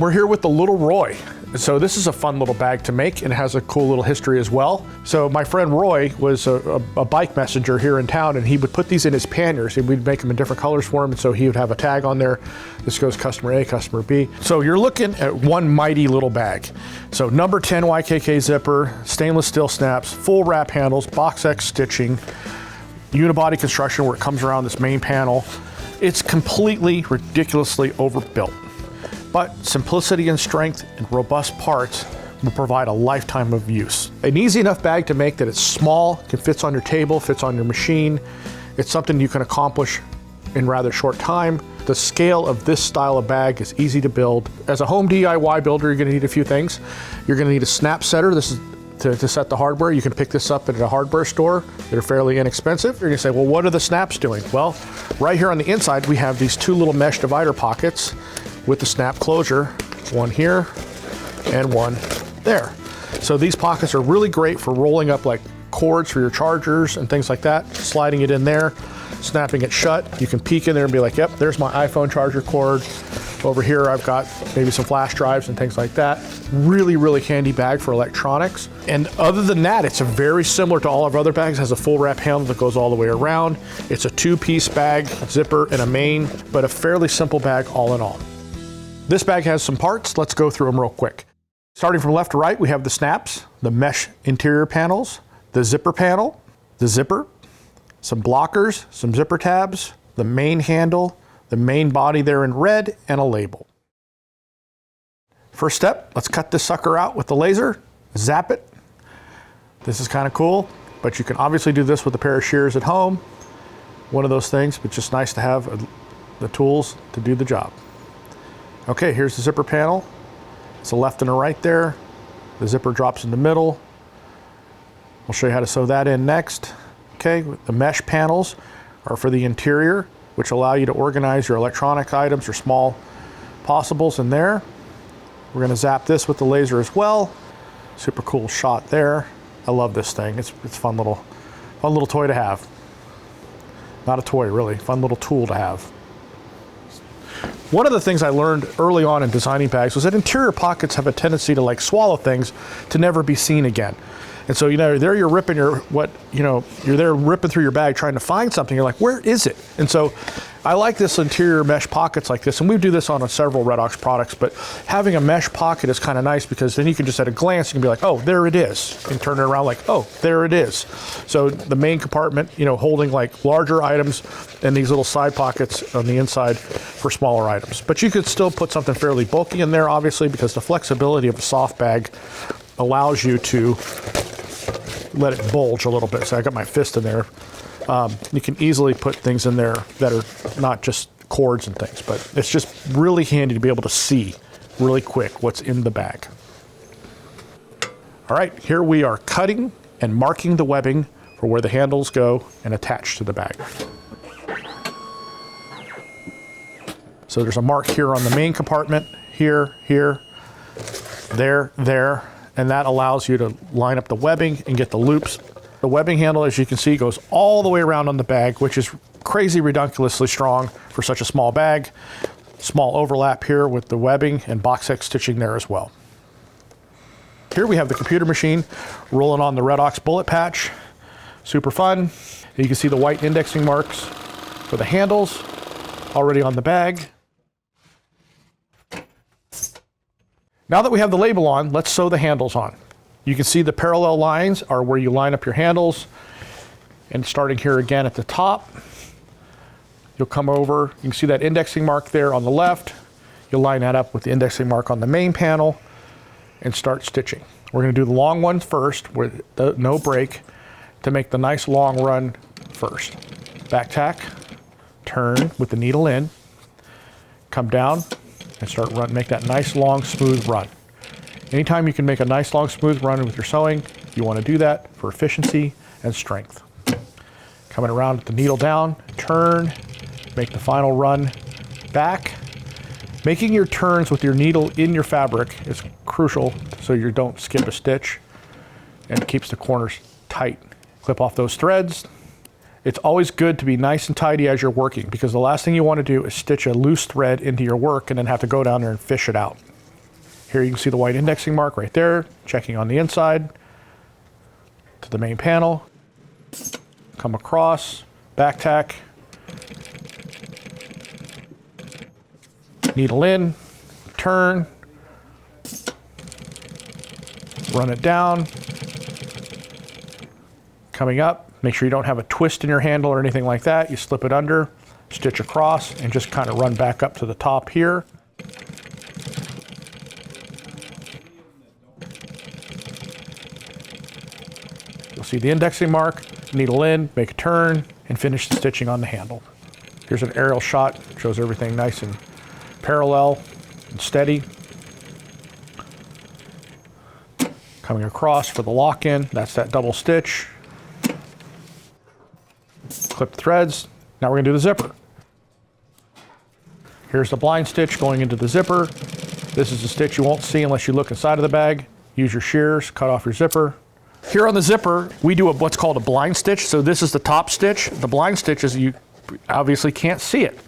We're here with the Lil Roy. So this is a fun little bag to make and it has a cool little history as well. So my friend Roy was a bike messenger here in town and he would put these in his panniers and we'd make them in different colors for him. And so he would have a tag on there. This goes customer A, customer B. So you're looking at one mighty little bag. So number 10 YKK zipper, stainless steel snaps, full wrap handles, Box X stitching, unibody construction where it comes around this main panel. It's completely ridiculously overbuilt. But simplicity and strength and robust parts will provide a lifetime of use. An easy enough bag to make that it's small, it fits on your table, fits on your machine. It's something you can accomplish in rather short time. The scale of this style of bag is easy to build. As a home DIY builder, you're gonna need a few things. You're gonna need a snap setter. This is to set the hardware. You can pick this up at a hardware store. They're fairly inexpensive. You're gonna say, well, what are the snaps doing? Well, right here on the inside, we have these two little mesh divider pockets with the snap closure, one here and one there. So these pockets are really great for rolling up like cords for your chargers and things like that, sliding it in there, snapping it shut. You can peek in there and be like, yep, there's my iPhone charger cord. Over here, I've got maybe some flash drives and things like that. Really, really handy bag for electronics. And other than that, it's a very similar to all of our other bags. It has a full wrap handle that goes all the way around. It's a two-piece bag, zipper and a main, but a fairly simple bag all in all. This bag has some parts. Let's go through them real quick. Starting from left to right, we have the snaps, the mesh interior panels, the zipper panel, the zipper, some blockers, some zipper tabs, the main handle, the main body there in red, and a label. First step, let's cut this sucker out with the laser, zap it. This is kind of cool, but you can obviously do this with a pair of shears at home. One of those things, but just nice to have the tools to do the job. Okay, here's the zipper panel. It's a left and a right there. The zipper drops in the middle. We'll show you how to sew that in next. Okay, the mesh panels are for the interior, which allow you to organize your electronic items or small possibles in there. We're gonna zap this with the laser as well. Super cool shot there. I love this thing. It's a fun little toy to have. Not a toy, really. Fun little tool to have. One of the things I learned early on in designing bags was that interior pockets have a tendency to like swallow things to never be seen again. And so, there you're ripping you're there ripping through your bag trying to find something. You're like, where is it? And so I like this interior mesh pockets like this. And we do this on several Red Oxx products, but having a mesh pocket is kind of nice because then you can just at a glance, you can be like, oh, there it is. And turn it around like, oh, there it is. So the main compartment, holding like larger items and these little side pockets on the inside for smaller items. But you could still put something fairly bulky in there, obviously, because the flexibility of a soft bag allows you to let it bulge a little bit. So I got my fist in there. You can easily put things in there that are not just cords and things, but it's just really handy to be able to see really quick what's in the bag. All right, here we are cutting and marking the webbing for where the handles go and attach to the bag. So there's a mark here on the main compartment, here, there, and that allows you to line up the webbing and get the loops. The webbing handle, as you can see, goes all the way around on the bag, which is crazy ridiculously strong for such a small bag. Small overlap here with the webbing and Box X stitching there as well. Here we have the computer machine rolling on the Red Oxx bullet patch. Super fun. You can see the white indexing marks for the handles already on the bag. Now that we have the label on, let's sew the handles on. You can see the parallel lines are where you line up your handles. And starting here again at the top, you'll come over, you can see that indexing mark there on the left. You'll line that up with the indexing mark on the main panel and start stitching. We're gonna do the long one first with no break to make the nice long run first. Back tack, turn with the needle in, come down, and start make that nice long smooth run. Anytime you can make a nice long smooth run with your sewing, you want to do that for efficiency and strength. Coming around with the needle down, turn, make the final run back. Making your turns with your needle in your fabric is crucial so you don't skip a stitch and it keeps the corners tight. Clip off those threads. It's always good to be nice and tidy as you're working because the last thing you want to do is stitch a loose thread into your work and then have to go down there and fish it out. Here you can see the white indexing mark right there, checking on the inside to the main panel. Come across, back tack, needle in, turn, run it down, coming up. Make sure you don't have a twist in your handle or anything like that. You slip it under, stitch across, and just kind of run back up to the top here. You'll see the indexing mark, needle in, make a turn, and finish the stitching on the handle. Here's an aerial shot, shows everything nice and parallel and steady. Coming across for the lock-in, that's that double stitch. Clip the threads. Now we're going to do the zipper. Here's the blind stitch going into the zipper. This is a stitch you won't see unless you look inside of the bag. Use your shears, cut off your zipper. Here on the zipper, we do what's called a blind stitch. So this is the top stitch. The blind stitch is, you obviously can't see it,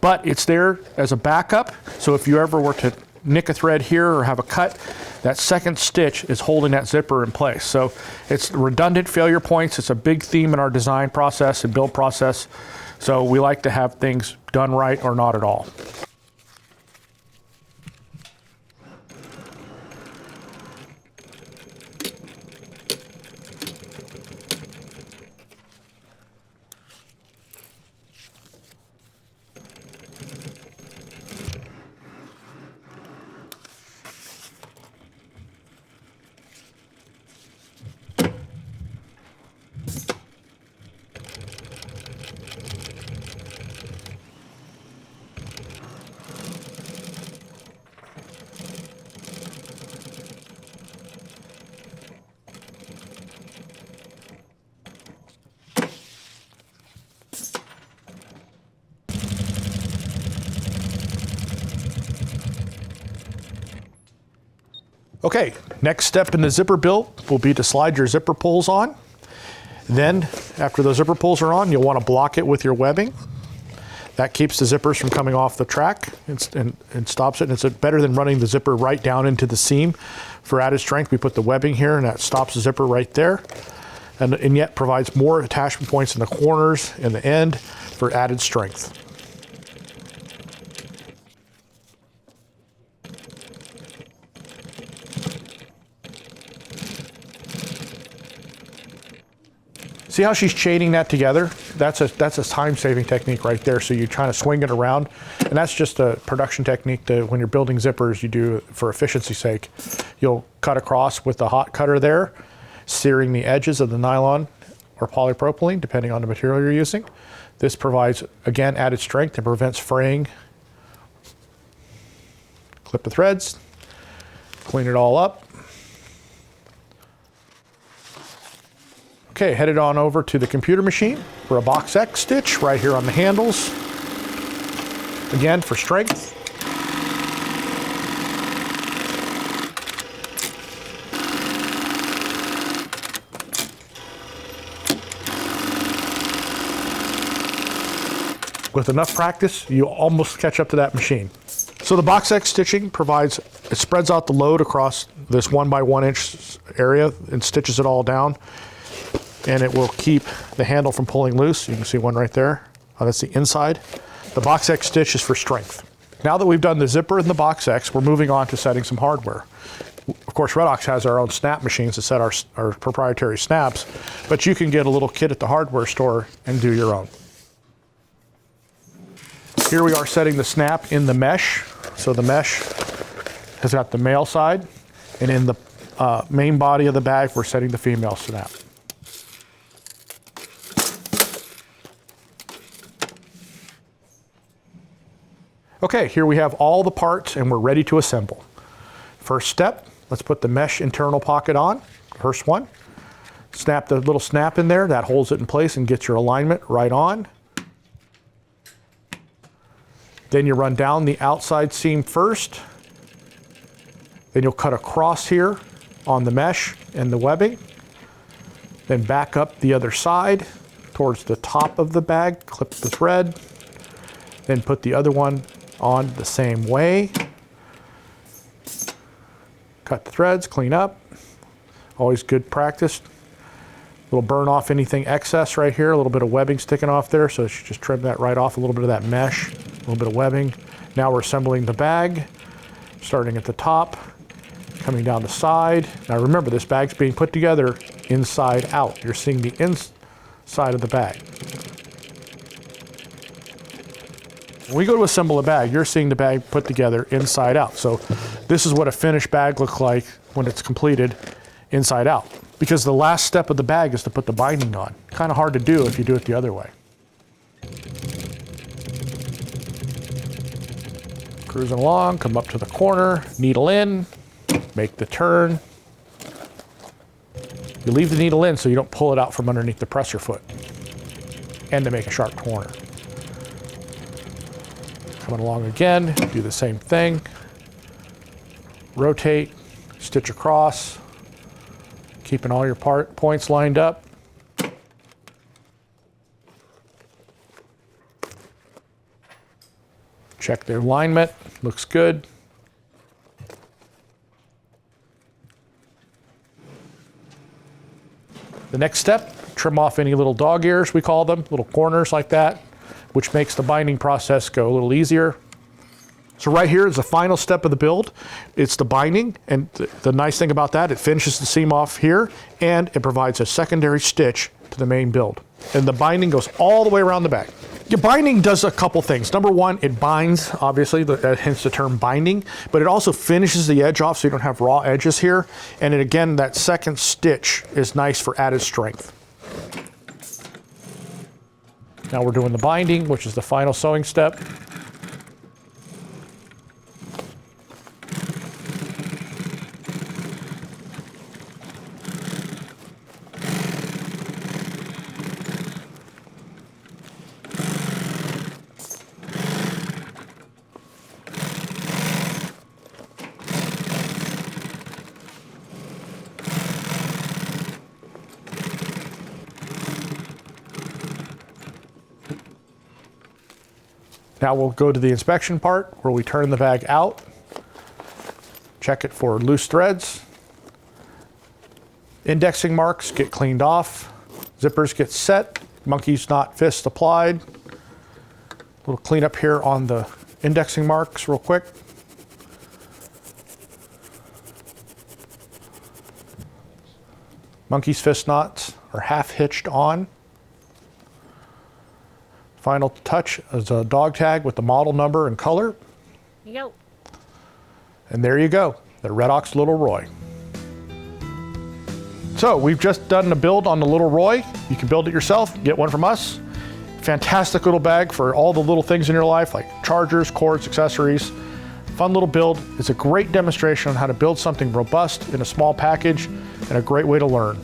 but it's there as a backup. So if you ever were to nick a thread here or have a cut, that second stitch is holding that zipper in place. So it's redundant failure points. It's a big theme in our design process and build process. So we like to have things done right or not at all. Okay, next step in the zipper build will be to slide your zipper pulls on. Then, after those zipper pulls are on, you'll want to block it with your webbing. That keeps the zippers from coming off the track and stops it. And it's better than running the zipper right down into the seam. For added strength, we put the webbing here, and that stops the zipper right there. And yet provides more attachment points in the corners and the end for added strength. See how she's chaining that together? That's a time-saving technique right there. So you're trying to swing it around, and that's just a production technique that when you're building zippers, you do for efficiency's sake. You'll cut across with the hot cutter there, searing the edges of the nylon or polypropylene, depending on the material you're using. This provides, again, added strength and prevents fraying. Clip the threads, clean it all up. Okay, headed on over to the computer machine for a box X stitch right here on the handles. Again, for strength. With enough practice, you almost catch up to that machine. So the box X stitching provides, it spreads out the load across this 1x1 inch area and stitches it all down. And it will keep the handle from pulling loose. You can see one right there. Oh, that's the inside. The box X stitch is for strength. Now that we've done the zipper and the box X, we're moving on to setting some hardware. Of course, Red Oxx has our own snap machines to set our proprietary snaps, but you can get a little kit at the hardware store and do your own. Here we are setting the snap in the mesh. So the mesh has got the male side, and in the main body of the bag, we're setting the female snap. Okay, here we have all the parts and we're ready to assemble. First step, let's put the mesh internal pocket on, first one. Snap the little snap in there, that holds it in place and gets your alignment right on. Then you run down the outside seam first. Then you'll cut across here on the mesh and the webbing. Then back up the other side towards the top of the bag, clip the thread. Then put the other one on the same way. Cut the threads, clean up. Always good practice. We'll burn off anything excess right here, a little bit of webbing sticking off there, so you should just trim that right off, a little bit of that mesh, a little bit of webbing. Now we're assembling the bag, starting at the top, coming down the side. Now remember, this bag's being put together inside out. You're seeing the inside of the bag. When we go to assemble a bag, you're seeing the bag put together inside out. So this is what a finished bag looks like when it's completed inside out. Because the last step of the bag is to put the binding on. Kind of hard to do if you do it the other way. Cruising along, come up to the corner, needle in, make the turn. You leave the needle in so you don't pull it out from underneath the presser foot. And to make a sharp corner. Coming along again, do the same thing. Rotate, stitch across, keeping all your points lined up. Check the alignment, looks good. The next step, trim off any little dog ears, we call them, little corners like that, which makes the binding process go a little easier. So right here is the final step of the build. It's the binding, and the nice thing about that, it finishes the seam off here, and it provides a secondary stitch to the main build. And the binding goes all the way around the bag. Your binding does a couple things. Number one, it binds, obviously, hence the term binding, but it also finishes the edge off so you don't have raw edges here. And then again, that second stitch is nice for added strength. Now we're doing the binding, which is the final sewing step. Now we'll go to the inspection part where we turn the bag out, check it for loose threads, indexing marks get cleaned off, zippers get set, monkey's knot fist applied. A little cleanup here on the indexing marks real quick. Monkey's fist knots are half hitched on. Final touch is a dog tag with the model number and color. Yo. And there you go, the Red Oxx Lil Roy. So we've just done a build on the Lil Roy. You can build it yourself, get one from us. Fantastic little bag for all the little things in your life, like chargers, cords, accessories. Fun little build. It's a great demonstration on how to build something robust in a small package and a great way to learn.